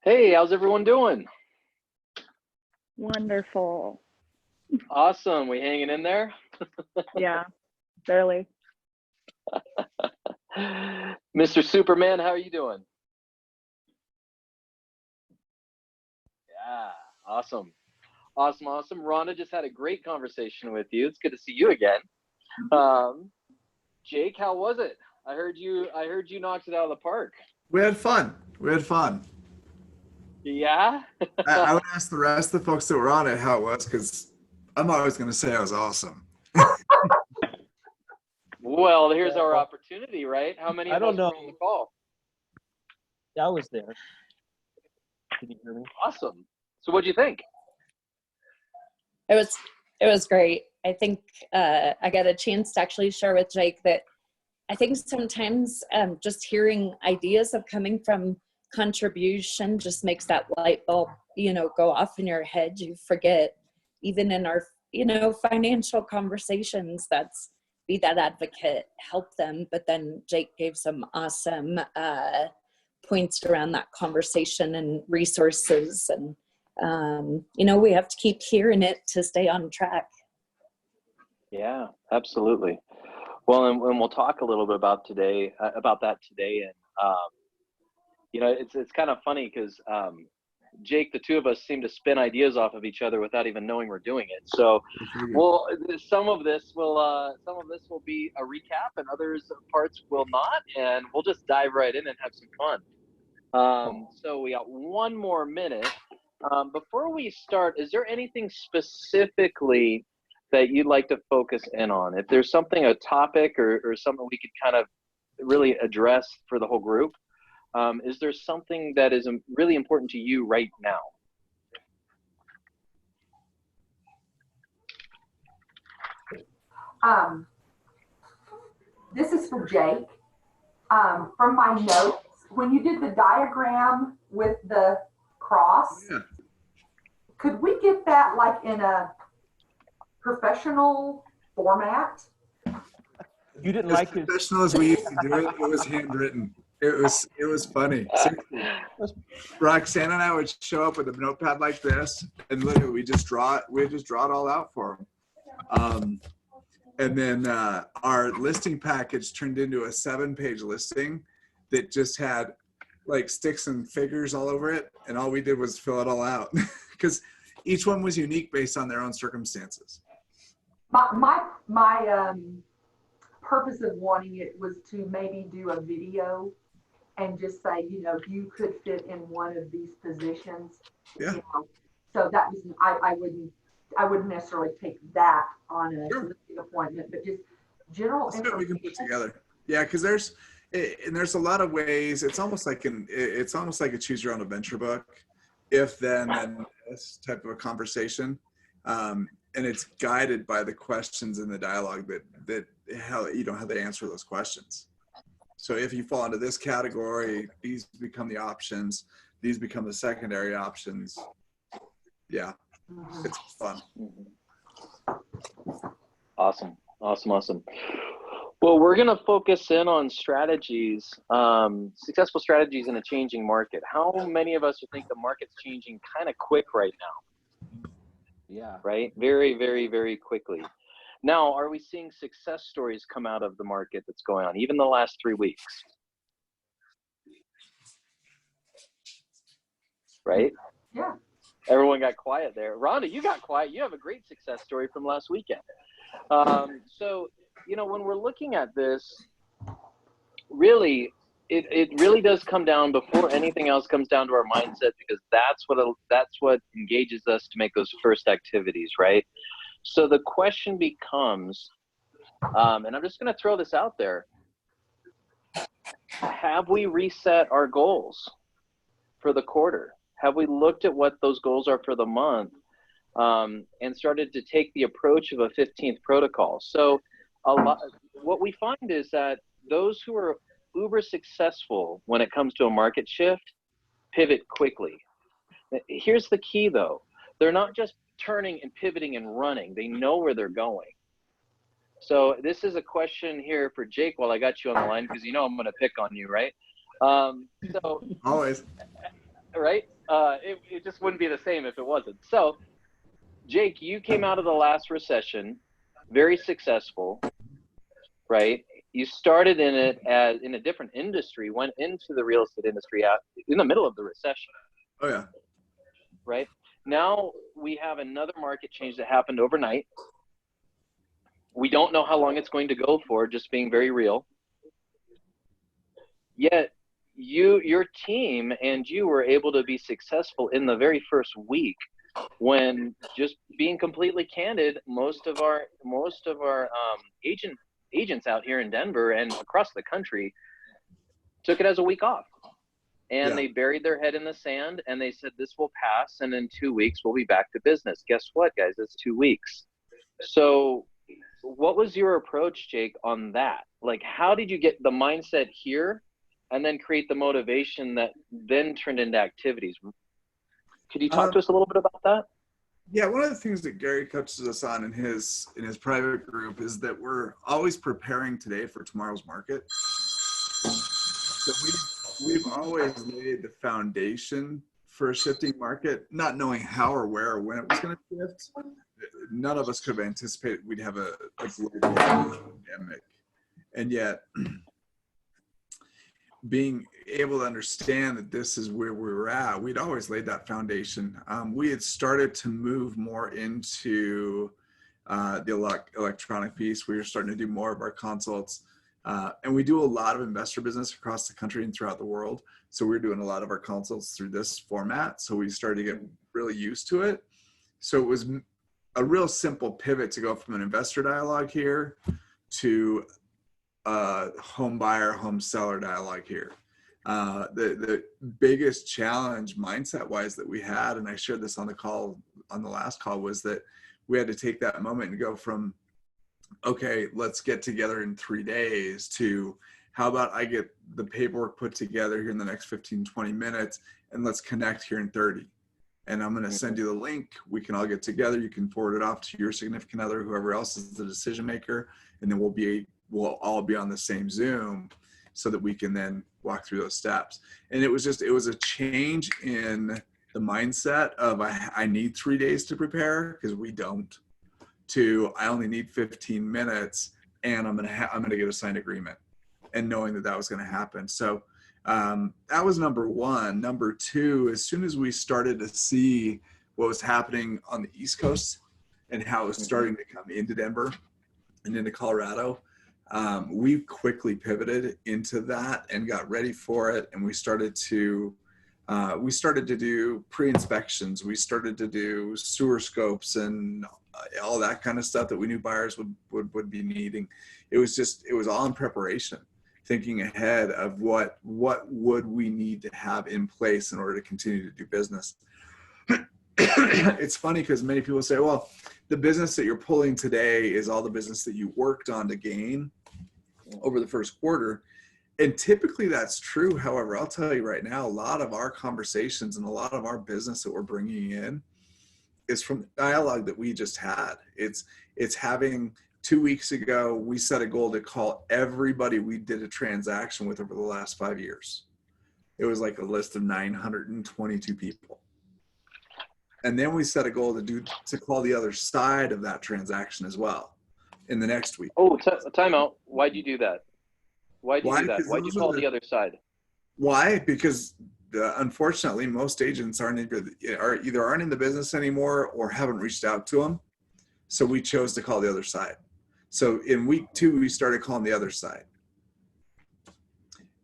Hey, how's everyone doing? Wonderful. Awesome. We hanging in there? Yeah, barely. Mr. Superman, how are you doing? Yeah, awesome. Awesome, awesome. Rhonda just had a great conversation with you. It's good to see you again. Jake, how was it? I heard you knocked it out of the park. We had fun. We had fun. Yeah? I would ask the rest of the folks that were on it how it was, because I'm always going to say I was awesome. Well, here's our opportunity, right? How many I of don't us know. were on the call? Yeah, I was there. Can you hear me? Awesome. So what'd you think? It was great. I think I got a chance to actually share with Jake that I think sometimes just hearing ideas of coming from contribution just makes that light bulb, go off in your head. You forget, even in our, financial conversations, that's be that advocate, help them. But then Jake gave some awesome points around that conversation and resources. And, we have to keep hearing it to stay on track. Yeah, absolutely. Well, and we'll talk a little bit about that today. And, it's kind of funny because, Jake, the two of us seem to spin ideas off of each other without even knowing we're doing it. So, some of this will be a recap, and others parts will not, and we'll just dive right in and have some fun. So we got one more minute. Before we start, is there anything specifically that you'd like to focus in on? If there's something, a topic or something we could kind of really address for the whole group, is there something that is really important to you right now? This is for Jake. From my notes, when you did the diagram with the cross, could we get that like in a professional format? You didn't As like it. professional as we used to do it, it was handwritten. It was funny. Seriously. Roxanne and I would show up with a notepad like this, and literally we just draw it all out for them. And then our listing package turned into a 7-page listing that just had like sticks and figures all over it, and all we did was fill it all out because each one was unique based on their own circumstances. My purpose of wanting it was to maybe do a video and just say, you could fit in one of these positions. Yeah. So that was, I wouldn't necessarily take that on a listing appointment, but just general information. We can put together. Yeah, because there's a lot of ways. It's almost like a choose your own adventure book, if then this type of a conversation, and it's guided by the questions in the dialogue that how they answer those questions. So if you fall into this category, these become the options, these become the secondary options. Yeah, it's fun. Awesome. Well, we're going to focus in on strategies, successful strategies in a changing market. How many of us think the market's changing kind of quick right now? Yeah. Right? Very, very, very quickly. Now, are we seeing success stories come out of the market that's going on, even the last 3 weeks? Right? Yeah. Everyone got quiet there. Rhonda, you got quiet. You have a great success story from last weekend. So, when we're looking at this, really, it really does come down, before anything else, comes down to our mindset, because that's what engages us to make those first activities, right? So the question becomes, and I'm just going to throw this out there, have we reset our goals for the quarter? Have we looked at what those goals are for the month, and started to take the approach of a 15th protocol? So what we find is that those who are uber successful when it comes to a market shift pivot quickly. Here's the key, though. They're not just turning and pivoting and running. They know where they're going. So this is a question here for Jake while I got you on the line, because you know I'm going to pick on you, right? So Always. right? It just wouldn't be the same if it wasn't. So Jake, you came out of the last recession very successful, right? You started in it as in a different industry, went into the real estate industry in the middle of the recession. Oh yeah. Right? Now we have another market change that happened overnight. We don't know how long it's going to go for, just being very real. Yet your team and you were able to be successful in the very first week, when, just being completely candid, most of our agents out here in Denver and across the country took it as a week off. And they buried their head in the sand and they said, this will pass, and in 2 weeks we'll be back to business. Guess what, guys? It's 2 weeks. So what was your approach, Jake, on that? Like, how did you get the mindset here and then create the motivation that then turned into activities? Could you talk to us a little bit about that? Yeah, one of the things that Gary coaches us on in his private group is that we're always preparing today for tomorrow's market. So we've always laid the foundation for a shifting market, not knowing how or where or when it was going to shift. None of us could have anticipated we'd have a global pandemic, and yet being able to understand that this is where we were at, we'd always laid that foundation. We had started to move more into the electronic piece. We were starting to do more of our consults. And we do a lot of investor business across the country and throughout the world. So we're doing a lot of our consults through this format. So we started to get really used to it. So it was a real simple pivot to go from an investor dialogue here to home buyer, home seller dialogue here. The biggest challenge mindset wise that we had, and I shared this on the last call, was that we had to take that moment and go from, okay, let's get together in 3 days, to how about I get the paperwork put together here in the next 15, 20 minutes, and let's connect here in 30. And I'm going to send you the link. We can all get together. You can forward it off to your significant other, whoever else is the decision maker. And then we'll all be on the same Zoom so that we can then walk through those steps. And it was a change in the mindset of I need 3 days to prepare, because we don't, to I only need 15 minutes and I'm going to get a signed agreement, and knowing that was going to happen. So that was number one. Number two, as soon as we started to see what was happening on the East Coast and how it was starting to come into Denver and into Colorado, we quickly pivoted into that and got ready for it. And we started to do pre-inspections. We started to do sewer scopes and all that kind of stuff that we knew buyers would be needing. It was all in preparation, thinking ahead of what would we need to have in place in order to continue to do business. It's funny because many people say, well, the business that you're pulling today is all the business that you worked on to gain over the first quarter. And typically that's true. However, I'll tell you right now, a lot of our conversations and a lot of our business that we're bringing in is from the dialogue that we just had. It's having 2 weeks ago, we set a goal to call everybody we did a transaction with over the last 5 years. It was like a list of 922 people. And then we set a goal to call the other side of that transaction as well in the next week. Oh, time out. Why'd you do that? Why'd you do that? Why'd you call the other side? Why? Because unfortunately, most agents either aren't in the business anymore or haven't reached out to them. So we chose to call the other side. So in week 2, we started calling the other side.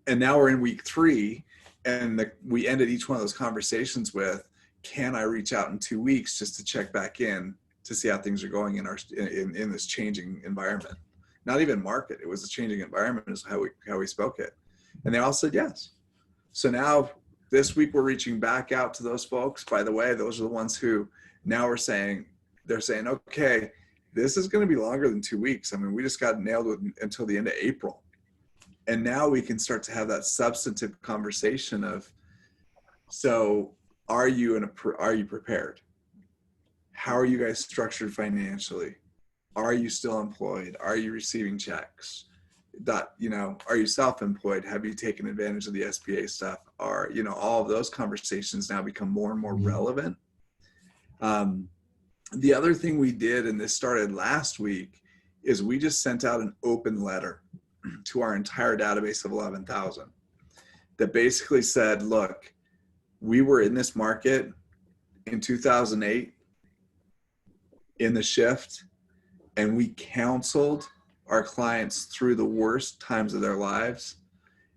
And now we're in week 3, and we ended each one of those conversations with, can I reach out in 2 weeks just to check back in to see how things are going in this changing environment? Not even market. It was a changing environment is how we spoke it. And they all said yes. So now this week we're reaching back out to those folks. By the way, those are the ones who now they're saying, okay, this is going to be longer than 2 weeks. I mean, we just got nailed with until the end of April. And now we can start to have that substantive conversation of, so are you prepared? how are you guys structured financially? Are you still employed? Are you receiving checks? That, you know, are you self-employed? Have you taken advantage of the SBA stuff? Are, you know, all of those conversations now become more and more relevant. The other thing we did, and this started last week, is we just sent out an open letter to our entire database of 11,000 that basically said, look, we were in this market in 2008 in the shift, and we counseled our clients through the worst times of their lives.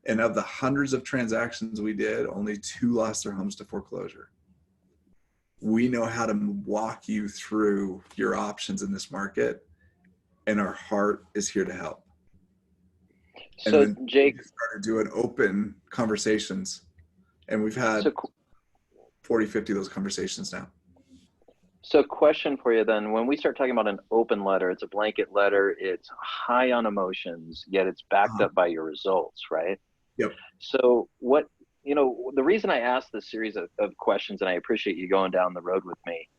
And of the hundreds of transactions we did, only 2 lost their homes to foreclosure. We know how to walk you through your options in this market, and our heart is here to help. So and then Jake, we started doing open conversations, and we've had so 40, 50 of those conversations now. So question for you then, when we start talking about an open letter, it's a blanket letter, it's high on emotions, yet it's backed up by your results, right? Yep. So what, you know, the reason I asked this series of questions, and I appreciate you going down the road with me,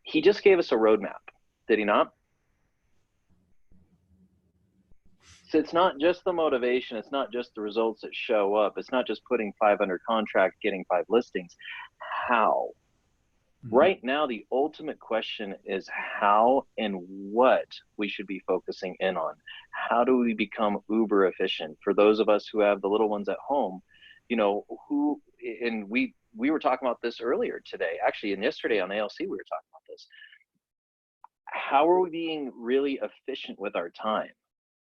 he just gave us a roadmap, did he not? So it's not just the motivation, it's not just the results that show up, it's not just putting 5 under contract, getting 5 listings. How? Right now, the ultimate question is how and what we should be focusing in on. How do we become uber efficient? For those of us who have the little ones at home, you know, and we were talking about this earlier today, actually, and yesterday on ALC, we were talking about this. How are we being really efficient with our time,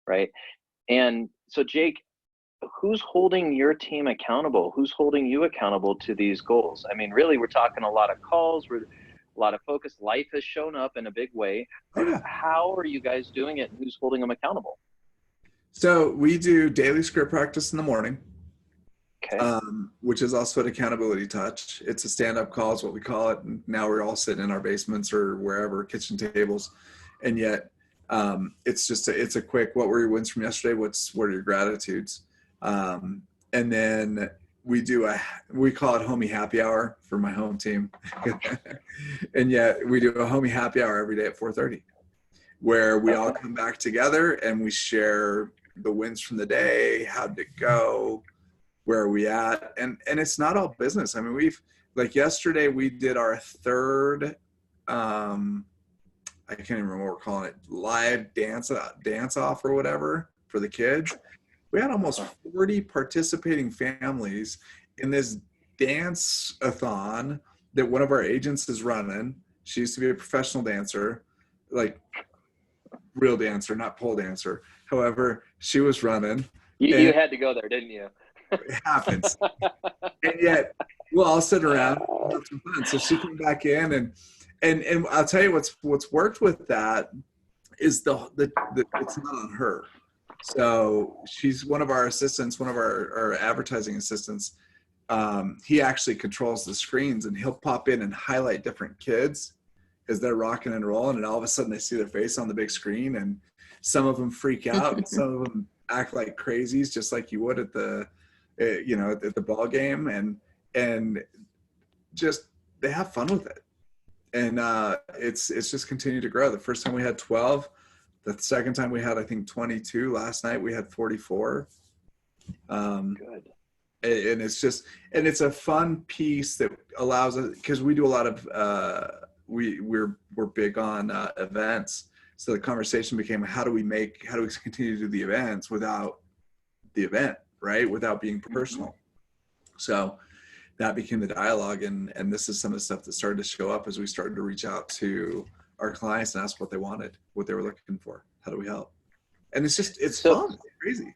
right? And so, Jake, who's holding your team accountable? Who's holding you accountable to these goals? I mean, really, we're talking a lot of calls, a lot of focus. Life has shown up in a big way. Yeah. How are you guys doing it? And who's holding them accountable? So we do daily script practice in the morning, Okay. which is also an accountability touch. It's a stand-up call is what we call it. And now we're all sitting in our basements or wherever, kitchen tables. And yet it's just it's a quick, what were your wins from yesterday? What are your gratitudes? And then we call it homie happy hour for my home team. And yet we do a homie happy hour every day at 4:30, where we all come back together and we share the wins from the day. How did it go? Where are we at? And it's not all business. I mean, like yesterday we did our third, I can't even remember what we're calling it, live dance off or whatever for the kids. We had almost 40 participating families in this dance-a-thon that one of our agents is running. She used to be a professional dancer, like real dancer, not pole dancer. However, she was running. You had to go there, didn't you? It happens. And yet we'll all sit around and have some fun. So she came back in and I'll tell you what's worked with that is the it's not on her. So she's one of our assistants, one of our advertising assistants. He actually controls the screens, and he'll pop in and highlight different kids as they're rocking and rolling, and all of a sudden they see their face on the big screen, and some of them freak out and some of them act like crazies, just like you would at the at the ball game, and just they have fun with it. And it's just continued to grow. The first time we had 12. The second time we had, I think, 22. Last night we had 44. Good. And it's a fun piece that allows us, because we do a lot of we're big on events. So the conversation became, how do we continue to do the events without the event, right? Without being personal. So that became the dialogue, and this is some of the stuff that started to show up as we started to reach out to our clients and ask what they wanted, what they were looking for. How do we help? And it's fun. It's crazy.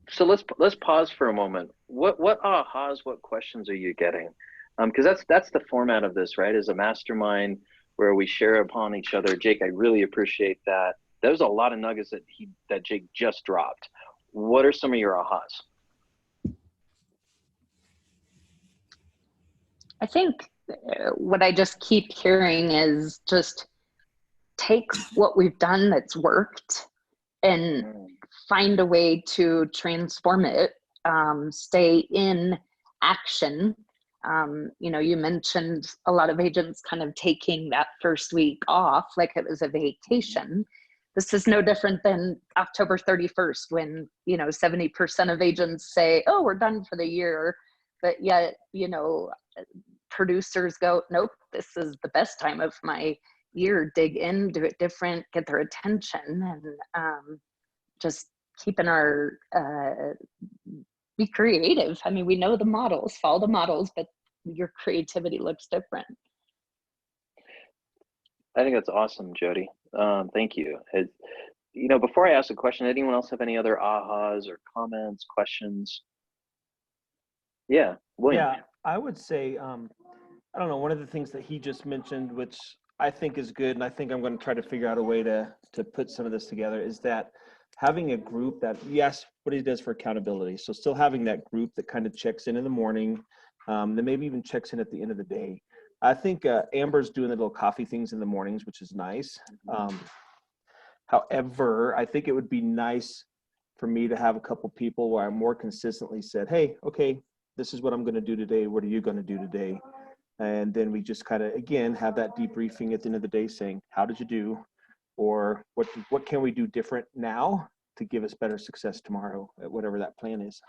So let's pause for a moment. What ahas, what questions are you getting? Because that's the format of this, right? Is a mastermind where we share upon each other. Jake, I really appreciate that. There's a lot of nuggets that Jake just dropped. What are some of your ahas? I think what I just keep hearing is just take what we've done that's worked and find a way to transform it, stay in action, You know, you mentioned a lot of agents kind of taking that first week off like it was a vacation. This is no different than October 31st when, you know, 70% of agents say, oh, we're done for the year. But yet, you know, producers go, nope, this is the best time of my year. Dig in, do it different, get their attention, and just keeping our, be creative. I mean, we know the models, follow the models, but your creativity looks different. I think that's awesome, Jody. Thank you. You know, before I ask a question, anyone else have any other ahas or comments, questions? Yeah, William. Yeah, I would say, I don't know, one of the things that he just mentioned, which I think is good, and I think I'm going to try to figure out a way to put some of this together, is that having a group that, yes, what he does for accountability. So still having that group that kind of checks in the morning, then maybe even checks in at the end of the day. I think Amber's doing the little coffee things in the mornings, which is nice. However, I think it would be nice for me to have a couple people where I more consistently said, hey, okay, this is what I'm going to do today. What are you going to do today? And then we just kind of, again, have that debriefing at the end of the day saying, how did you do? Or what can we do different now to give us better success tomorrow at whatever that plan is?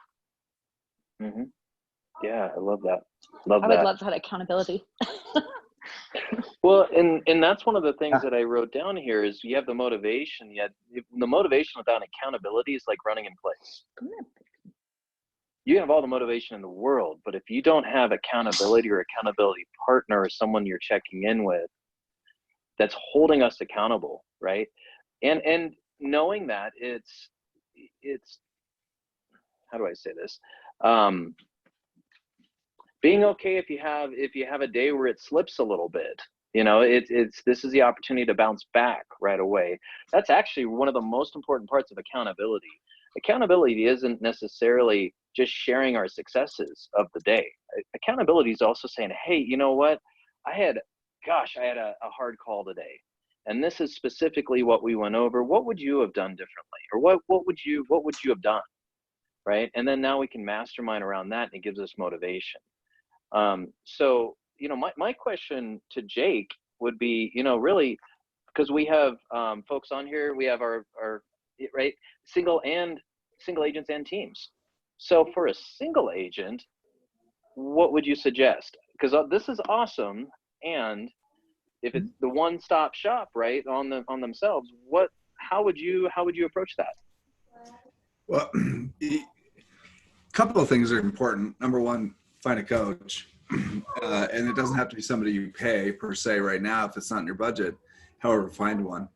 Mm-hmm. Yeah, I love that. I would love that accountability. Well, and that's one of the things that I wrote down here is you have the motivation, yet the motivation without accountability is like running in place. You can have all the motivation in the world, but if you don't have accountability or accountability partner or someone you're checking in with that's holding us accountable, right? And knowing that it's how do I say this? Being okay if you have a day where it slips a little bit, you know, this is the opportunity to bounce back right away. That's actually one of the most important parts of accountability. Accountability isn't necessarily just sharing our successes of the day. Accountability is also saying, hey, you know what? I had a hard call today. And this is specifically what we went over. What would you have done differently? Or what would you have done? Right? And then now we can mastermind around that, and it gives us motivation. So, you know, my question to Jake would be, you know, really, because we have folks on here, we have our right, single agents and teams. So for a single agent, what would you suggest? Because this is awesome. And if it's the one-stop shop, right, on themselves, how would you approach that? Well, a couple of things are important. Number one, find a coach. And it doesn't have to be somebody you pay per se right now if it's not in your budget. However, find one.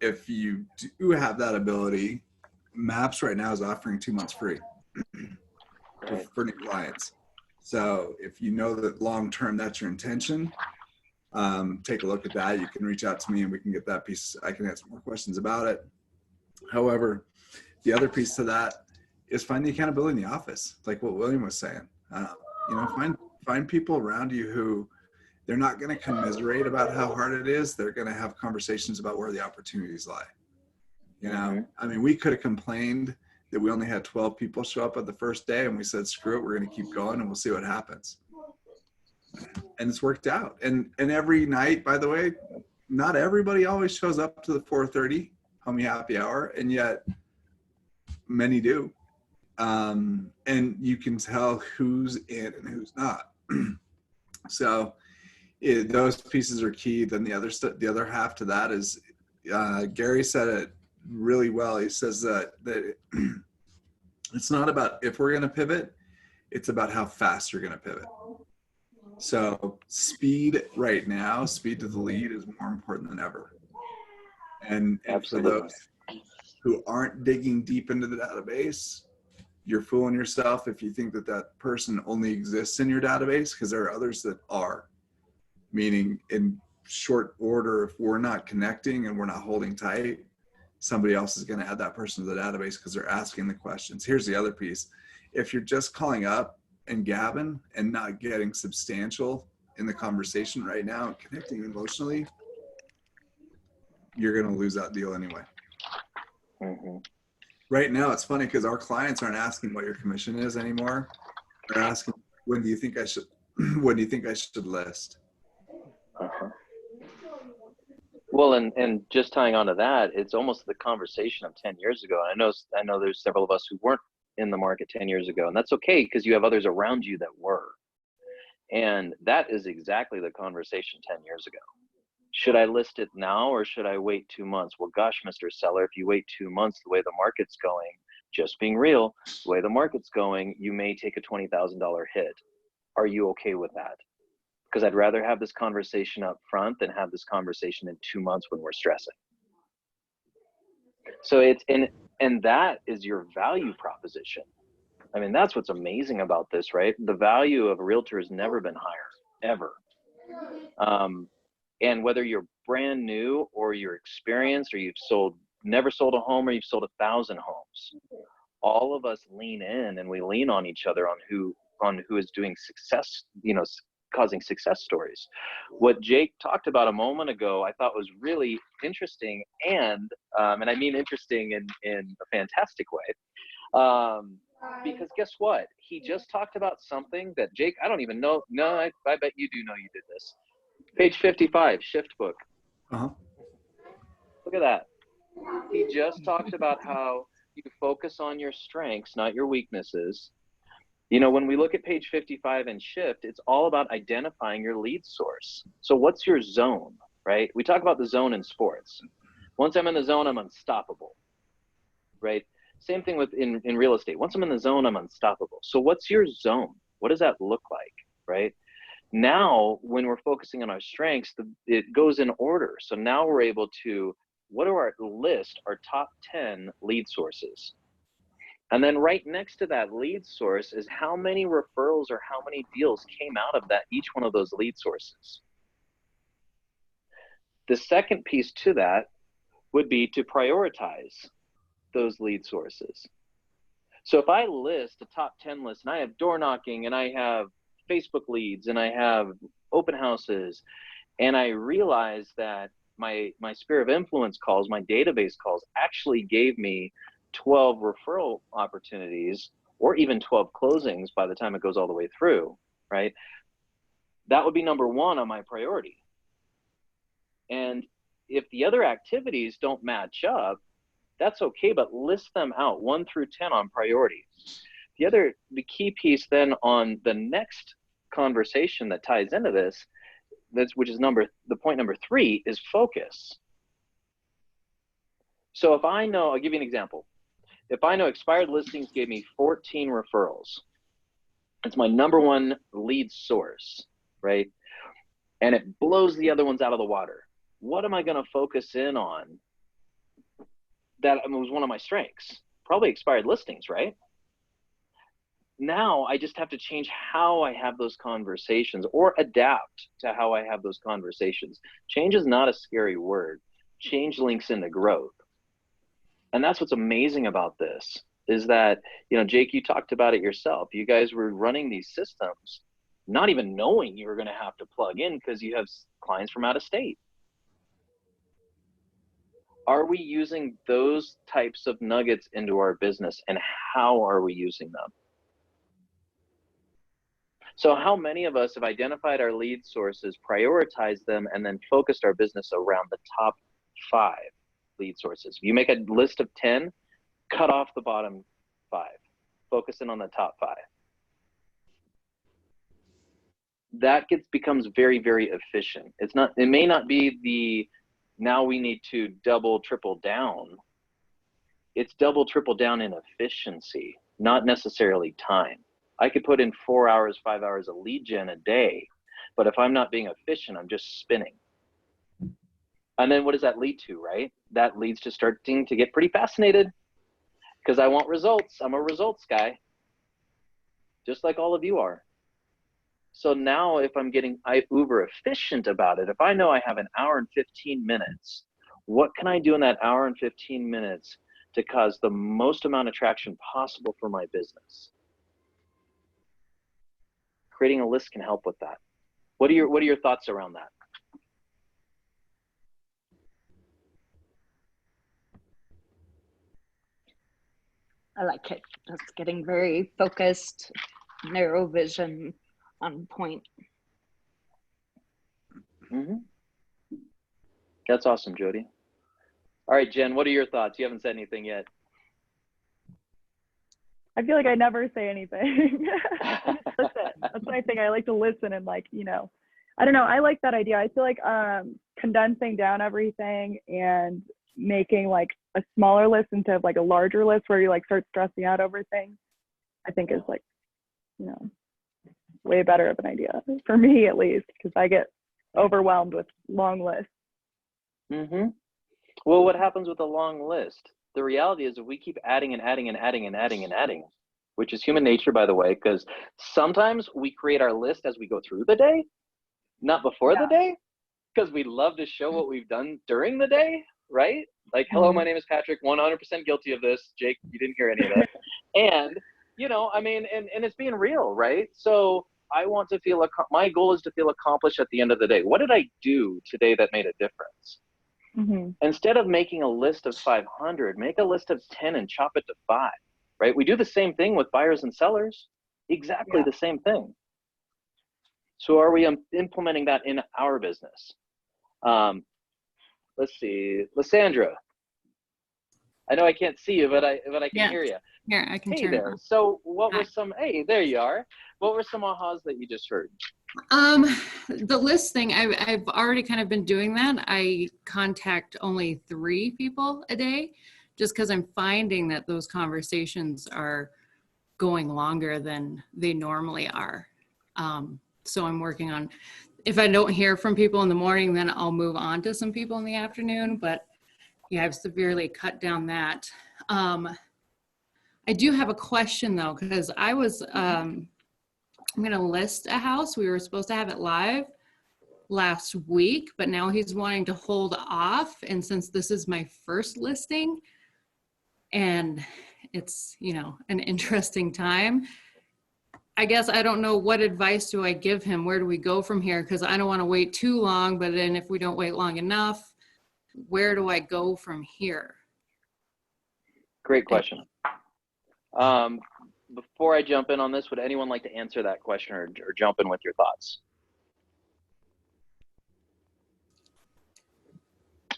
If you do have that ability, MAPS right now is offering 2 months free for new clients. So if you know that long-term that's your intention, take a look at that. You can reach out to me and we can get that piece. I can answer more questions about it. However, the other piece to that is find the accountability in the office, like what William was saying. You know, find people around you who they're not going to commiserate about how hard it is. They're going to have conversations about where the opportunities lie. You know, I mean, we could have complained that we only had 12 people show up at the first day, and we said, screw it, we're going to keep going and we'll see what happens. And it's worked out. And every night, by the way, not everybody always shows up to the 4:30 homie happy hour, and yet many do. And you can tell who's in and who's not. So those pieces are key. Then the other half to that is Gary said it really well. He says that it's not about if we're going to pivot, it's about how fast you're going to pivot. So speed right now, speed to the lead is more important than ever. And for those who aren't digging deep into the database, you're fooling yourself if you think that that person only exists in your database, because there are others that are. Meaning in short order, if we're not connecting and we're not holding tight, somebody else is going to add that person to the database because they're asking the questions. Here's the other piece. If you're just calling up and gabbing and not getting substantial in the conversation right now and connecting emotionally, you're going to lose that deal anyway. Mm-hmm. Right now, it's funny because our clients aren't asking what your commission is anymore. They're asking When do you think I should? When do you think I should list? Uh-huh. Well, and just tying onto that, it's almost the conversation of 10 years ago. I know there's several of us who weren't in the market 10 years ago, and that's okay because you have others around you that were. And that is exactly the conversation 10 years ago. Should I list it now or should I wait 2 months? Well, gosh, Mr. Seller, if you wait 2 months, the way the market's going, just being real, the way the market's going, you may take a $20,000 hit. Are you okay with that? Because I'd rather have this conversation up front than have this conversation in 2 months when we're stressing. So it's, and that is your value proposition. I mean, that's what's amazing about this, right? The value of a realtor has never been higher, ever. And whether you're brand new or you're experienced or you've never sold a home or you've sold 1,000 homes, all of us lean in and we lean on each other on who is doing success, causing success stories. What Jake talked about a moment ago, I thought was really interesting, and I mean interesting in a fantastic way. Because guess what? He just talked about something that Jake, I don't even know. No, I bet you do know you did this. Page 55, Shift Book. Uh-huh. Look at that. He just talked about how you focus on your strengths, not your weaknesses. When we look at page 55 and Shift, it's all about identifying your lead source. So what's your zone, right? We talk about the zone in sports. Once I'm in the zone, I'm unstoppable, right? Same thing in real estate. Once I'm in the zone, I'm unstoppable. So what's your zone? What does that look like, right? Now, when we're focusing on our strengths, it goes in order. So now we're able to, what are our top 10 lead sources? And then right next to that lead source is how many referrals or how many deals came out of each one of those lead sources. The second piece to that would be to prioritize those lead sources. So if I list a top 10 list and I have door knocking and I have Facebook leads and I have open houses, and I realize that my sphere of influence calls, my database calls actually gave me 12 referral opportunities or even 12 closings by the time it goes all the way through, right? That would be number one on my priority. And if the other activities don't match up, that's okay, but list them out 1 through 10 on priority. The key piece then on the next conversation that ties into this, which is the point number 3, is focus. So if I know, I'll give you an example. If I know expired listings gave me 14 referrals, it's my number one lead source, right? And it blows the other ones out of the water. What am I going to focus in on that was one of my strengths? Probably expired listings, right? Now I just have to change how I have those conversations or adapt to how I have those conversations. Change is not a scary word. Change links into growth. And that's what's amazing about this is that, Jake, you talked about it yourself. You guys were running these systems, not even knowing you were going to have to plug in because you have clients from out of state. Are we using those types of nuggets into our business, and how are we using them? So how many of us have identified our lead sources, prioritized them, and then focused our business around the top 5 lead sources? If you make a list of 10, cut off the bottom 5, focus in on the top 5. That becomes very, very efficient. It may not be now we need to double, triple down. It's double, triple down in efficiency, not necessarily time. I could put in 4 hours, 5 hours of lead gen a day, but if I'm not being efficient, I'm just spinning. And then what does that lead to, right? That leads to starting to get pretty fascinated because I want results. I'm a results guy, just like all of you are. So now if I'm getting uber efficient about it, if I know I have an hour and 15 minutes, what can I do in that hour and 15 minutes to cause the most amount of traction possible for my business? Creating a list can help with that. What are your thoughts around that? I like it. That's getting very focused, narrow vision on point. Mm-hmm. That's awesome, Jody. All right, Jen, what are your thoughts? You haven't said anything yet. I feel like I never say anything. That's it. That's my thing. I like to listen and like, you know, I don't know. I like that idea. I feel like condensing down everything and making like a smaller list instead of like a larger list where you like start stressing out over things, I think is like, you know, way better of an idea for me at least, because I get overwhelmed with long lists. Mm-hmm. Well, what happens with a long list? The reality is if we keep adding and adding and adding and adding and adding, which is human nature, by the way, because sometimes we create our list as we go through the day, not before the day, because we love to show what we've done during the day, right? Like, hello, my name is Patrick, 100% guilty of this. Jake, you didn't hear any of that. And, you know, I mean, and it's being real, right? So I want to feel, my goal is to feel accomplished at the end of the day. What did I do today that made a difference? Mm-hmm. Instead of making a list of 500, make a list of 10 and chop it to 5, right? We do the same thing with buyers and sellers, exactly the same thing. So are we implementing that in our business? Let's see, Lysandra. I know I can't see you, but I can hear you. Here, I can Hey turn it there. on. So what were some, hey, there you are. What were some ahas that you just heard? The list thing, I've already kind of been doing that. I contact only 3 people a day just because I'm finding that those conversations are going longer than they normally are. So I'm working on, if I don't hear from people in the morning, then I'll move on to some people in the afternoon. But yeah, I've severely cut down that. I do have a question though, because I was, I'm going to list a house. We were supposed to have it live last week, but now he's wanting to hold off. And since this is my first listing and it's, you know, an interesting time, I guess I don't know what advice do I give him? Where do we go from here? Because I don't want to wait too long, but then if we don't wait long enough, where do I go from here? Great question. Before I jump in on this, would anyone like to answer that question or jump in with your thoughts?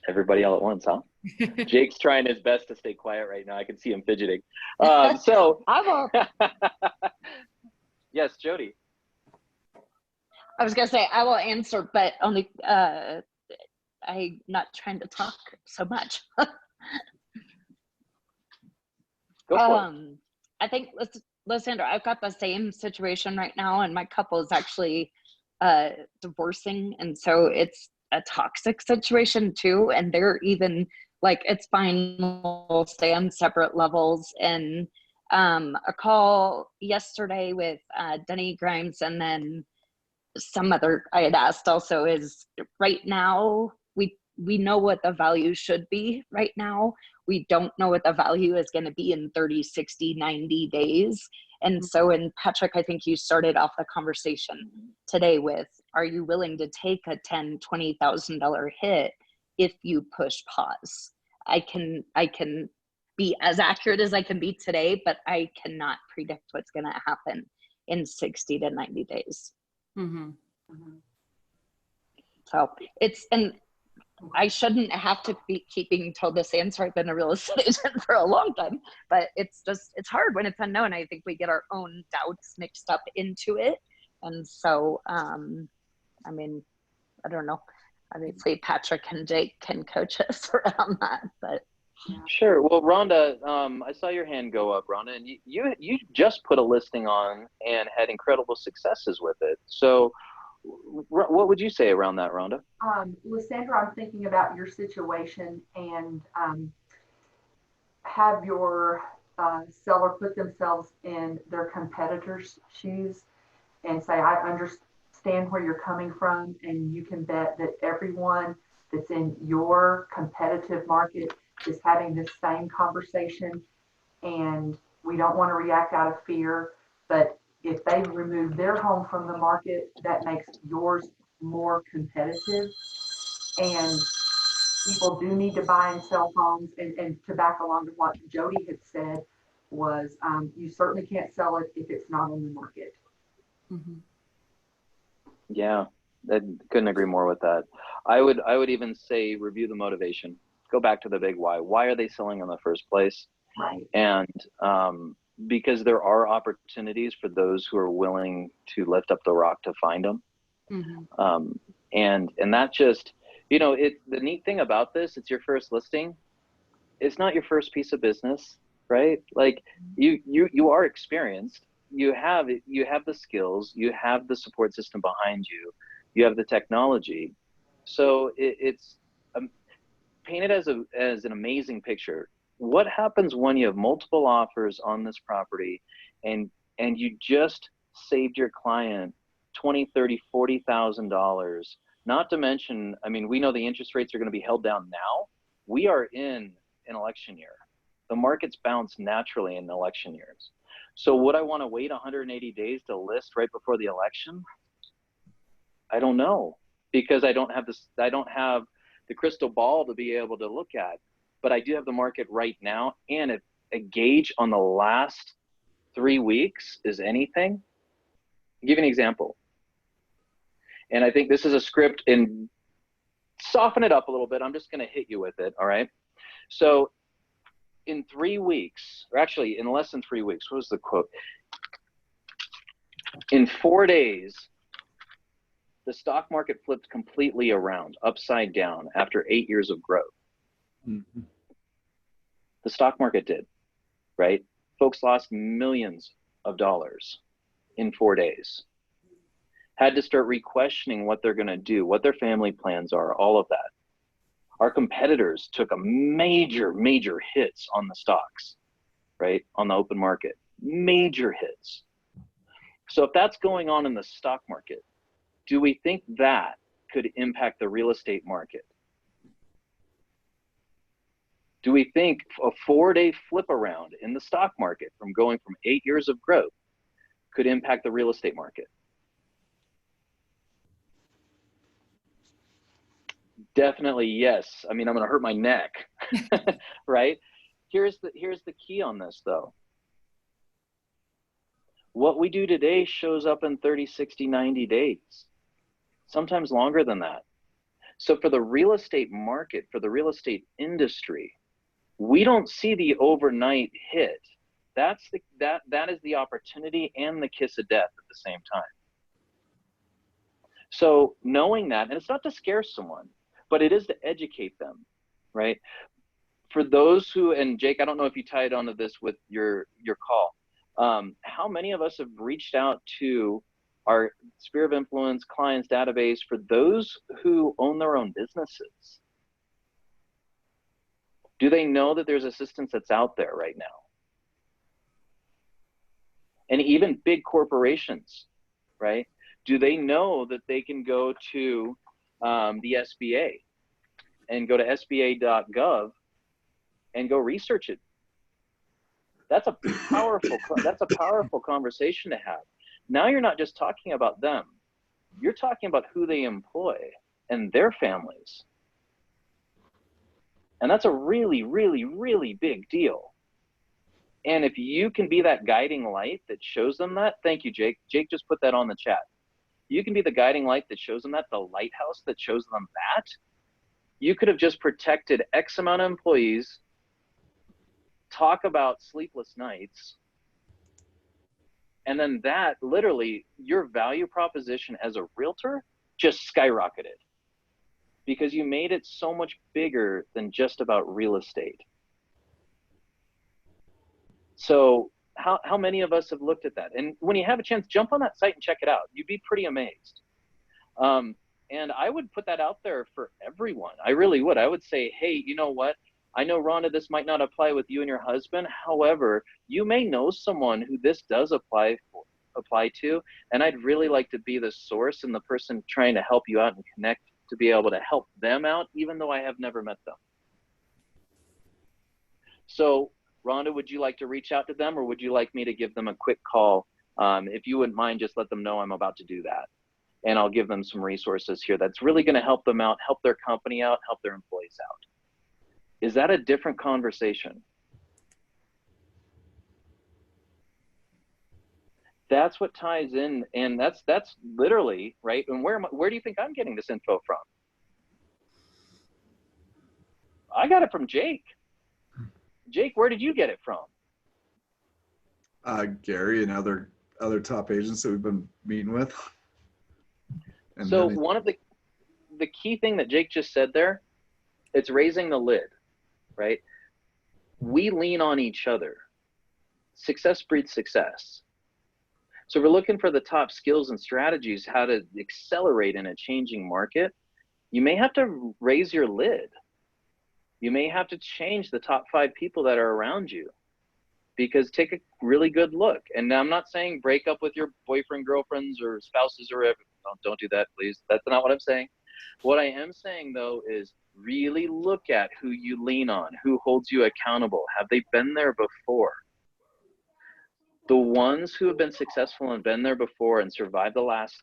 Everybody all at once, huh? Jake's trying his best to stay quiet right now. I can see him fidgeting. So I will. Yes, Jody. I was gonna say I will answer, but only I'm not trying to talk so much. Go for it. I think, Lysandra, I've got the same situation right now, and my couple is actually divorcing, and so it's a toxic situation too. And they're even like, it's fine, we'll stay on separate levels. And a call yesterday with Denny Grimes, and then some other I had asked also is right now we know what the value should be right now. We don't know what the value is going to be in 30, 60, 90 days. And so, and Patrick, I think you started off the conversation today with, are you willing to take a $10,000, $20,000 hit if you push pause? I can be as accurate as I can be today, but I cannot predict what's going to happen in 60 to 90 days. Mm-hmm. So it's, and I shouldn't have to keep being told this answer. I've been a real estate agent for a long time, but it's just, it's hard when it's unknown. I think we get our own doubts mixed up into it. And so, I mean, I don't know. Obviously, Patrick and Jake can coach us around that, but. Sure. Well, Rhonda, I saw your hand go up, Rhonda, and you just put a listing on and had incredible successes with it. So what would you say around that, Rhonda? Lysandra, I'm thinking about your situation and have your seller put themselves in their competitor's shoes and say, I understand where you're coming from, and you can bet that everyone that's in your competitive market is having this same conversation, and we don't want to react out of fear, but if they remove their home from the market, that makes yours more competitive. And people do need to buy and sell homes. And to back along to what Jody had said was, you certainly can't sell it if it's not on the market. Mhm. Yeah, I couldn't agree more with that. I would even say review the motivation. Go back to the big why. Why are they selling in the first place? Right. And because there are opportunities for those who are willing to lift up the rock to find them. Mhm. And that just, you know, the neat thing about this, it's your first listing. It's not your first piece of business, right? Like you are experienced. You have the skills. You have the support system behind you. You have the technology. So it's painted as an amazing picture. What happens when you have multiple offers on this property, and you just saved your client $20, $30, $40,000? Not to mention, I mean, we know the interest rates are going to be held down now. We are in an election year. The markets bounce naturally in election years. So would I want to wait 180 days to list right before the election? I don't know, because I don't have the crystal ball to be able to look at, but I do have the market right now. And if a gauge on the last 3 weeks is anything, I'll give you an example. And I think this is a script, and soften it up a little bit. I'm just going to hit you with it. All right. So in 3 weeks, or actually in less than 3 weeks, what was the quote? In 4 days, the stock market flipped completely around, upside down, after 8 years of growth. Mm-hmm. The stock market did, right? Folks lost millions of dollars in 4 days. Had to start re-questioning what they're going to do, what their family plans are, all of that. Our competitors took a major hits on the stocks, right? On the open market, major hits. So if that's going on in the stock market, do we think that could impact the real estate market? Do we think a 4-day flip around in the stock market from going from 8 years of growth could impact the real estate market? Definitely yes. I mean, I'm going to hurt my neck, right? Here's the key on this though. What we do today shows up in 30, 60, 90 days, sometimes longer than that. So for the real estate market, for the real estate industry, we don't see the overnight hit. That is the opportunity and the kiss of death at the same time. So knowing that, and it's not to scare someone, but it is to educate them, right? For those who, and Jake, I don't know if you tied onto this with your call. How many of us have reached out to our Sphere of Influence clients database for those who own their own businesses? Do they know that there's assistance that's out there right now? And even big corporations, right? Do they know that they can go to the SBA and go to sba.gov and go research it? That's a powerful conversation to have. Now you're not just talking about them. You're talking about who they employ and their families. And that's a really, really, really big deal. And if you can be that guiding light that shows them that, thank you, Jake. Jake just put that on the chat. You can be the guiding light that shows them that, the lighthouse that shows them that. You could have just protected X amount of employees, talk about sleepless nights, and then that literally, your value proposition as a realtor just skyrocketed because you made it so much bigger than just about real estate. So how many of us have looked at that? And when you have a chance, jump on that site and check it out. You'd be pretty amazed. And I would put that out there for everyone. I really would. I would say, hey, you know what? I know, Rhonda, this might not apply with you and your husband. However, you may know someone who this does apply to. And I'd really like to be the source and the person trying to help you out and connect to be able to help them out, even though I have never met them. So Rhonda, would you like to reach out to them, or would you like me to give them a quick call? If you wouldn't mind, just let them know I'm about to do that. And I'll give them some resources here that's really going to help them out, help their company out, help their employees out. Is that a different conversation? that's what ties in, and that's literally right. And where do you think I'm getting this info from? I got it from Jake. Jake, where did you get it from? Gary and other top agents that we've been meeting with. And So then one of the key thing that Jake just said there, it's raising the lid, right? We lean on each other. Success breeds success. So if we're looking for the top skills and strategies, how to accelerate in a changing market, you may have to raise your lid. You may have to change the top 5 people that are around you, because take a really good look. And I'm not saying break up with your boyfriend, girlfriends, or spouses, or whatever. Don't do that, please. That's not what I'm saying. What I am saying, though, is really look at who you lean on, who holds you accountable. Have they been there before? The ones who have been successful and been there before and survived the last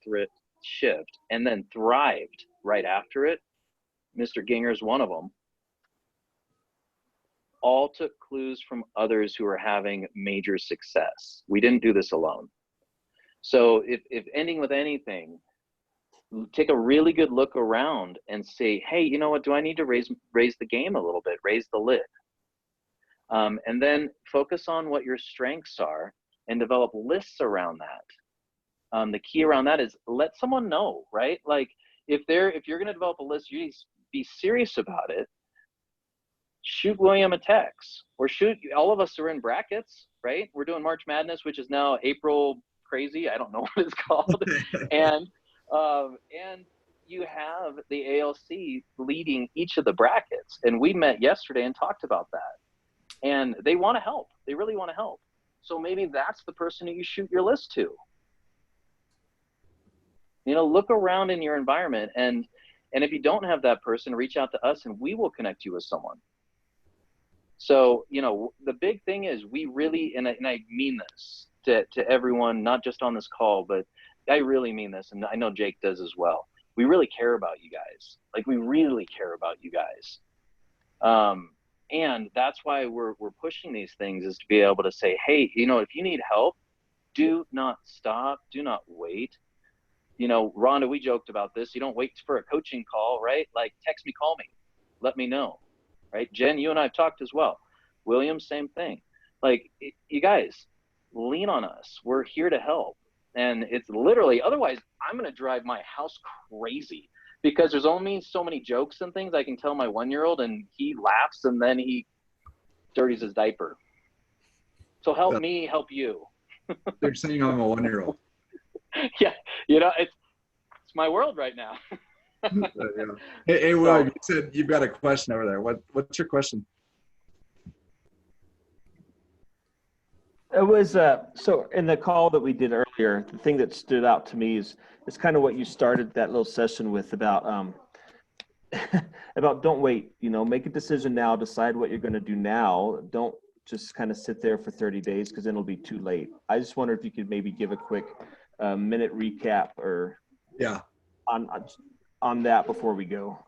shift and then thrived right after it, Mr. Ginger is one of them, all took clues from others who are having major success. We didn't do this alone. So if ending with anything, take a really good look around and say, hey, you know what, do I need to raise the game a little bit, raise the lid? And then focus on what your strengths are and develop lists around that. The key around that is let someone know, right? Like if you're gonna develop a list, you need to be serious about it. Shoot William a text, or shoot, all of us are in brackets, right? We're doing March Madness, which is now April crazy. I don't know what it's called. and you have the ALC leading each of the brackets. And we met yesterday and talked about that. And they want to help. They really want to help. So maybe that's the person that you shoot your list to. You know, look around in your environment, and if you don't have that person, reach out to us and we will connect you with someone. So, you know, the big thing is we really, and I mean this to everyone, not just on this call, but I really mean this, and I know Jake does as well. We really care about you guys. Like, we really care about you guys. And that's why we're pushing these things, is to be able to say, hey, you know, if you need help, do not stop, do not wait. You know, Rhonda, we joked about this. You don't wait for a coaching call, right? Like, text me, call me, let me know, right? Jen, you and I have talked as well. William, same thing. Like, you guys, lean on us. We're here to help. And it's literally, otherwise, I'm going to drive my house crazy, because there's only so many jokes and things I can tell my 1-year-old, and he laughs and then he dirties his diaper. So help me help you. They're saying I'm a 1-year-old. Yeah, you know, it's my world right now. Yeah. Hey, Will, you said you've got a question over there. What's your question? It was so in the call that we did earlier, the thing that stood out to me is kind of what you started that little session with about about don't wait, you know, make a decision now, decide what you're going to do now. Don't just kind of sit there for 30 days, because then it'll be too late. I just wonder if you could maybe give a quick minute recap or on that before we go.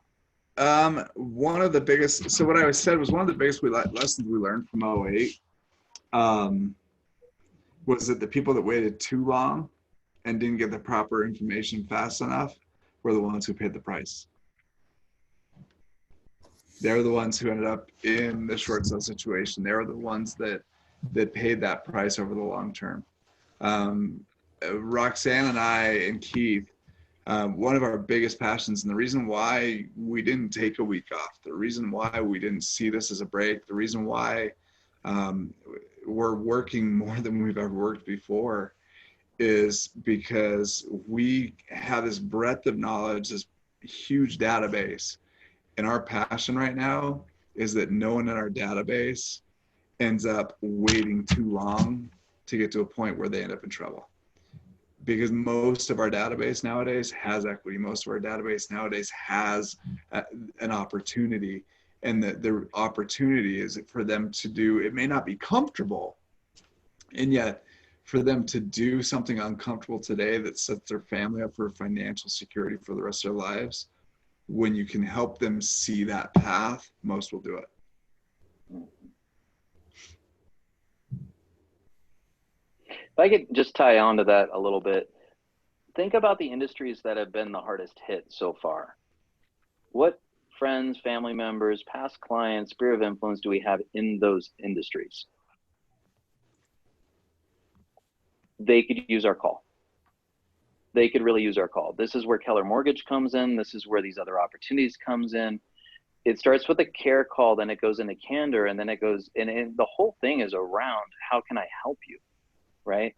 One of the biggest, so what I said was one of the biggest lessons we learned from 2008 was that the people that waited too long and didn't get the proper information fast enough were the ones who paid the price. They're the ones who ended up in the short sale situation. They were the ones that paid that price over the long term. Roxanne and I and Keith, one of our biggest passions, and the reason why we didn't take a week off, the reason why we didn't see this as a break, the reason why we're working more than we've ever worked before, is because we have this breadth of knowledge, this huge database. And our passion right now is that no one in our database ends up waiting too long to get to a point where they end up in trouble. Because most of our database nowadays has equity. Most of our database nowadays has an opportunity. And the opportunity is for them to do, it may not be comfortable, and yet for them to do something uncomfortable today that sets their family up for financial security for the rest of their lives, when you can help them see that path, most will do it. If I could just tie on to that a little bit, think about the industries that have been the hardest hit so far. What friends, family members, past clients, sphere of influence do we have in those industries? They could use our call. They could really use our call. This is where Keller Mortgage comes in. This is where these other opportunities comes in. It starts with a care call, then it goes into candor, and then it goes, and the whole thing is around how can I help you, right?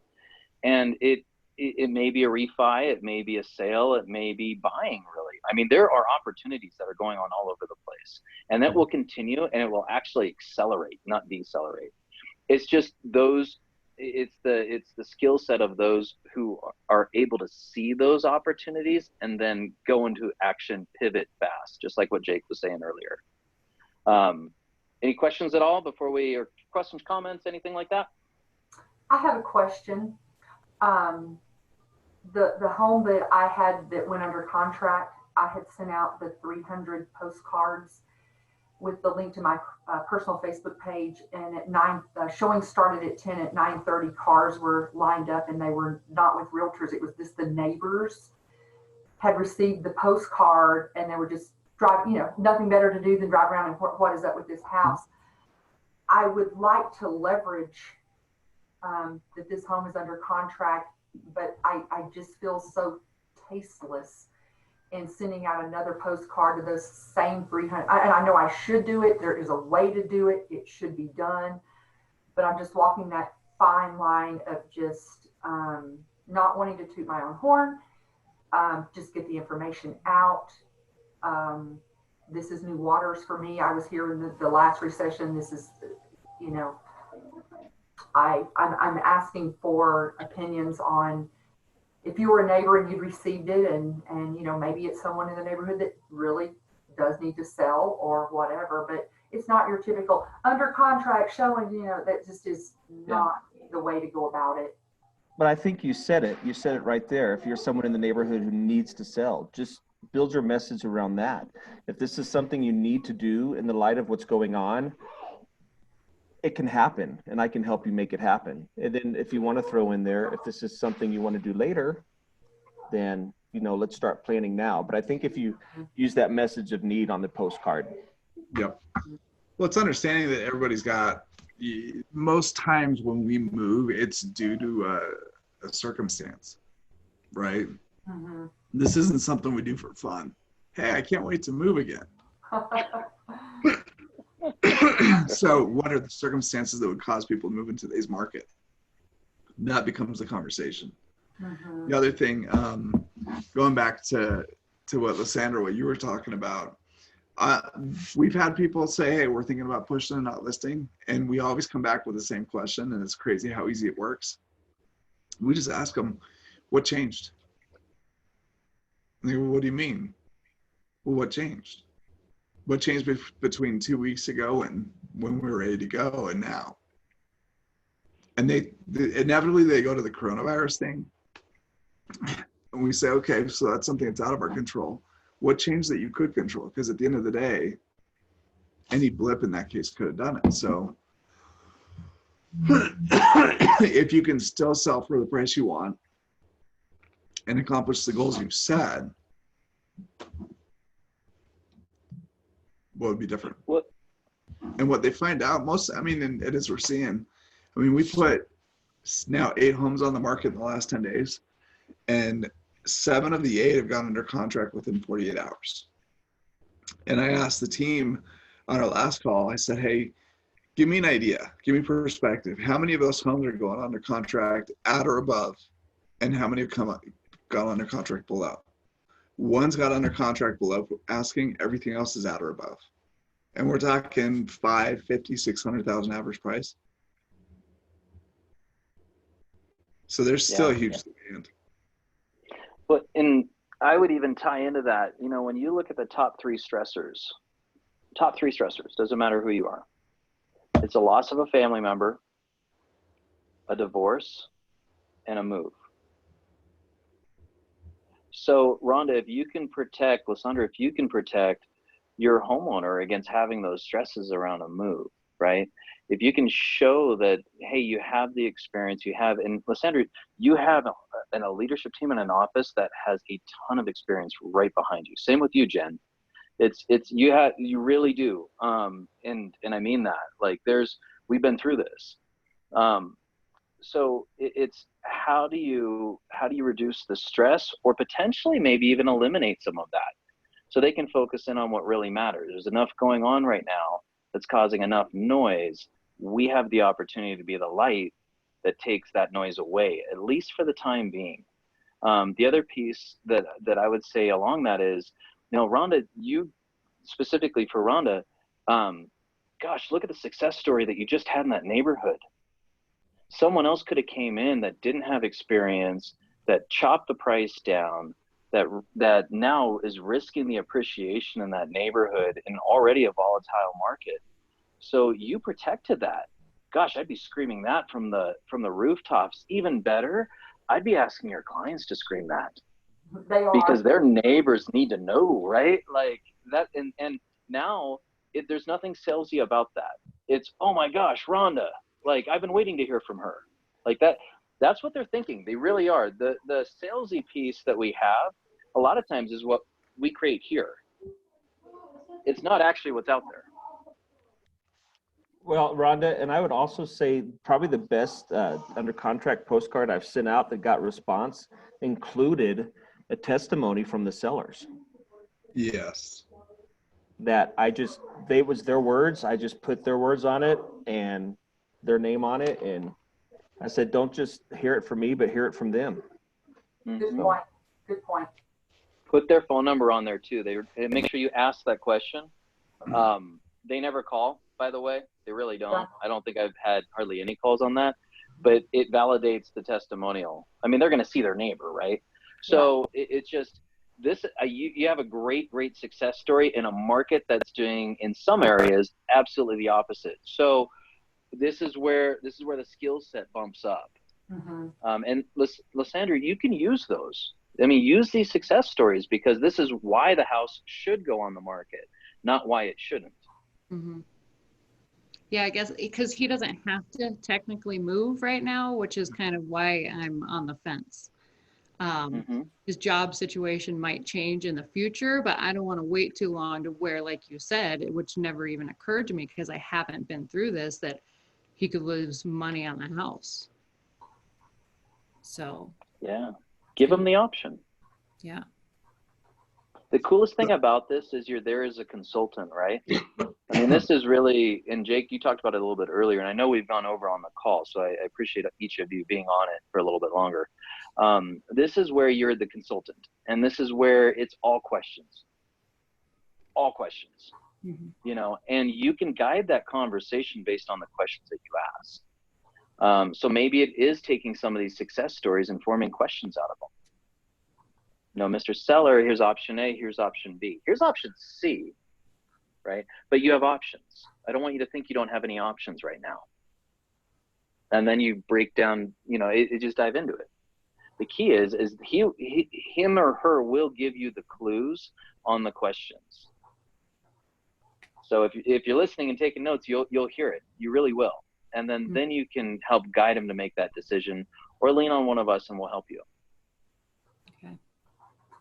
And it may be a refi, it may be a sale, it may be buying, really. I mean, there are opportunities that are going on all over the place, and that will continue, and it will actually accelerate, not decelerate. It's just those, it's the skill set of those who are able to see those opportunities and then go into action, pivot fast, just like what Jake was saying earlier. Any questions at all before we, or questions, comments, anything like that? I have a question. The home that I had that went under contract, I had sent out the 300 postcards with the link to my personal Facebook page, and at 9, showing started at 10. At 9:30, cars were lined up, and they were not with realtors. It was just the neighbors had received the postcard, and they were just driving, nothing better to do than drive around and what is up with this house. I would like to leverage that this home is under contract, but I just feel so tasteless in sending out another postcard to those same 300. And I know I should do it. There is a way to do it. It should be done. But I'm just walking that fine line of just not wanting to toot my own horn, just get the information out. This is new waters for me. I was here in the last recession. This is, I'm asking for opinions on if you were a neighbor and you'd received it, and maybe it's someone in the neighborhood that really does need to sell or whatever, but it's not your typical under contract showing, that just is not the way to go about it. But I think you said it right there. If you're someone in the neighborhood who needs to sell, just build your message around that. If this is something you need to do in the light of what's going on, it can happen, and I can help you make it happen. And then if you want to throw in there, if this is something you want to do later, then, let's start planning now. But I think if you use that message of need on the postcard. Yep. Well, it's understanding that everybody's got, most times when we move, it's due to a circumstance, right? Mm-hmm. This isn't something we do for fun. Hey, I can't wait to move again. So what are the circumstances that would cause people to move into today's market? That becomes the conversation. Mm-hmm. The other thing, going back to what Lysandra, what you were talking about, we've had people say, hey, we're thinking about pushing and not listing. And we always come back with the same question, and it's crazy how easy it works. We just ask them, what changed? And they go, what do you mean? Well, what changed? What changed between 2 weeks ago and when we were ready to go and now? And they inevitably they go to the coronavirus thing. And we say, okay, so that's something that's out of our control. What changed that you could control? Because at the end of the day, any blip in that case could have done it. So if you can still sell for the price you want and accomplish the goals you've set, what would be different? What? And what they find out and as we're seeing, we put now 8 homes on the market in the last 10 days, and 7 of the 8 have gone under contract within 48 hours. And I asked the team on our last call, I said, hey, give me an idea, give me perspective. How many of those homes are going under contract at or above? And how many have gone under contract below? One's got under contract below asking, everything else is at or above. And we're talking 5, 50, 600,000 average price. So there's still a huge demand. But I would even tie into that, when you look at the top three stressors, doesn't matter who you are. It's a loss of a family member, a divorce, and a move. So Rhonda, Lysandra, if you can protect your homeowner against having those stresses around a move, right? If you can show that, hey, you have the experience, you have, and Lysandra, you have a leadership team in an office that has a ton of experience right behind you. Same with you, Jen. You really do. And I mean that. Like, we've been through this. So it's how do you reduce the stress, or potentially maybe even eliminate some of that, so they can focus in on what really matters. There's enough going on right now that's causing enough noise. We have the opportunity to be the light that takes that noise away, at least for the time being. The other piece that I would say along that is, Rhonda, you specifically for Rhonda, gosh, look at the success story that you just had in that neighborhood. Someone else could have came in that didn't have experience, that chopped the price down, that now is risking the appreciation in that neighborhood in already a volatile market. So you protected that. Gosh, I'd be screaming that from the rooftops. Even better, I'd be asking your clients to scream that. They are. Because their neighbors need to know, right? Like that, and now there's nothing salesy about that. It's, oh my gosh, Rhonda, like I've been waiting to hear from her. Like that's what they're thinking. They really are. The salesy piece that we have a lot of times is what we create here. It's not actually what's out there. Well, Rhonda, and I would also say probably the best under contract postcard I've sent out that got response included a testimony from the sellers. Yes. That they was their words. I just put their words on it and their name on it. And I said, don't just hear it from me, but hear it from them. Good point. Good point. Put their phone number on there too. Make sure you ask that question. They never call, by the way. They really don't. I don't think I've had hardly any calls on that, but it validates the testimonial. I mean, they're going to see their neighbor, right? So it's just this. You have a great success story in a market that's doing, in some areas, absolutely the opposite. So this is where the skill set bumps up. Mm-hmm. And Lysandra, you can use those. I mean, use these success stories, because this is why the house should go on the market, not why it shouldn't. Mm-hmm. Yeah, I guess because he doesn't have to technically move right now, which is kind of why I'm on the fence. His job situation might change in the future, but I don't want to wait too long to where, like you said, which never even occurred to me because I haven't been through this, that he could lose money on the house. So yeah, give him the option. Yeah. The coolest thing about this is you're there as a consultant, right? I mean, this is really, and Jake, you talked about it a little bit earlier, and I know we've gone over on the call, so I appreciate each of you being on it for a little bit longer. This is where you're the consultant, and this is where it's all questions, and you can guide that conversation based on the questions that you ask. So maybe it is taking some of these success stories and forming questions out of them. Mr. Seller, here's option A, here's option B, here's option C, right? But you have options. I don't want you to think you don't have any options right now. And then you break down, just dive into it. The key is him or her will give you the clues on the questions. So if you're listening and taking notes, you'll hear it. You really will. And then you can help guide him to make that decision, or lean on one of us and we'll help you.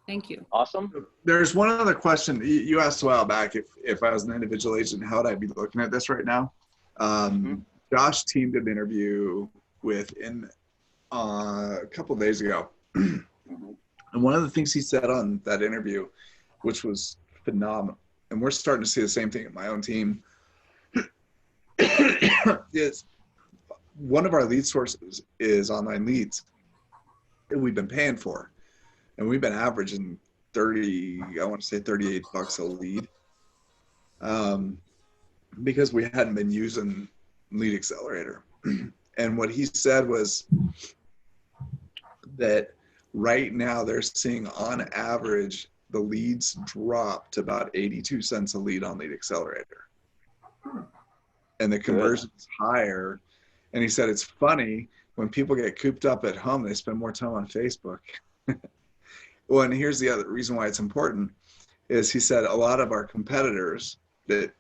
Thank you. Awesome. There's one other question you asked a while back. If I was an individual agent, how would I be looking at this right now? Josh teamed an interview with a couple of days ago. And one of the things he said on that interview, which was phenomenal, and we're starting to see the same thing at my own team, is one of our lead sources is online leads that we've been paying for. And we've been averaging $38 a lead, because we hadn't been using Lead Accelerator. And what he said was that right now they're seeing on average the leads drop to about 82 cents a lead on Lead Accelerator. And the conversion is higher. And he said it's funny, when people get cooped up at home, they spend more time on Facebook. Well, and here's the other reason why it's important is he said a lot of our competitors that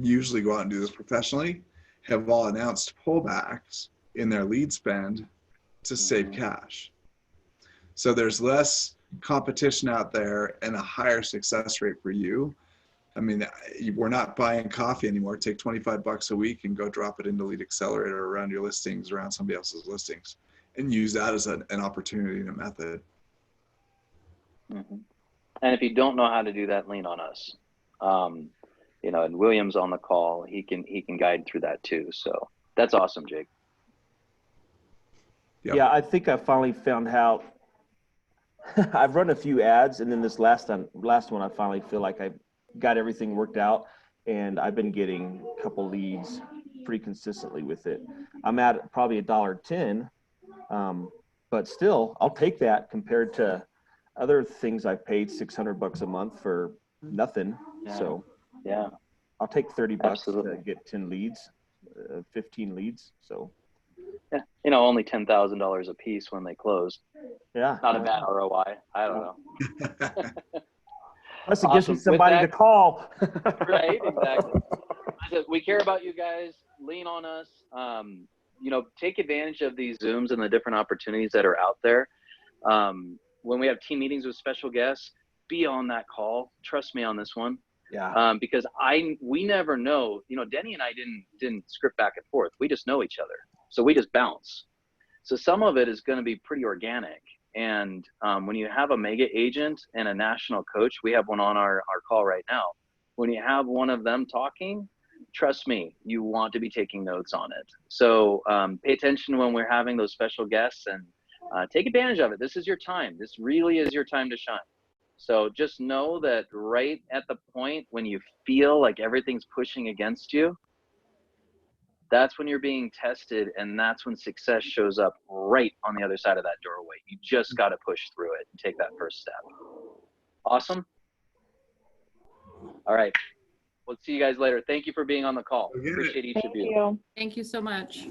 usually go out and do this professionally have all announced pullbacks in their lead spend to save cash. So there's less competition out there and a higher success rate for you. I mean, we're not buying coffee anymore. Take $25 a week and go drop it into Lead Accelerator around your listings, around somebody else's listings, and use that as an opportunity and a method. Mm-hmm. And if you don't know how to do that, lean on us. You know, and William's on the call. He can guide through that too. So that's awesome, Jake. Yep. Yeah, I think I finally found out. I've run a few ads, and then this last one, I finally feel like I got everything worked out, and I've been getting a couple leads pretty consistently with it. I'm at probably $1.10, but still, I'll take that compared to other things I've paid $600 a month for nothing. Yeah. So yeah, I'll take $30 Absolutely. to get 10 leads, 15 leads. So yeah, you know, only $10,000 a piece when they close. yeah, Not a bad ROI. I don't know. Plus it gives me Awesome. With somebody that- to call. Right, exactly. We care about you guys. Lean on us. You know, take advantage of these Zooms and the different opportunities that are out there. When we have team meetings with special guests, be on that call. Trust me on this one. Yeah. Because we never know. You know, Denny and I didn't script back and forth. We just know each other, so we just bounce. So some of it is going to be pretty organic. And when you have a mega agent and a national coach, we have one on our call right now. When you have one of them talking, trust me, you want to be taking notes on it. So pay attention when we're having those special guests and take advantage of it. This is your time. This really is your time to shine. So just know that right at the point when you feel like everything's pushing against you, that's when you're being tested, and that's when success shows up right on the other side of that doorway. You just got to push through it and take that first step. Awesome. All right. We'll see you guys later. Thank you for being on the call. Forget it. Appreciate each Thank of you. you. Thank you so much.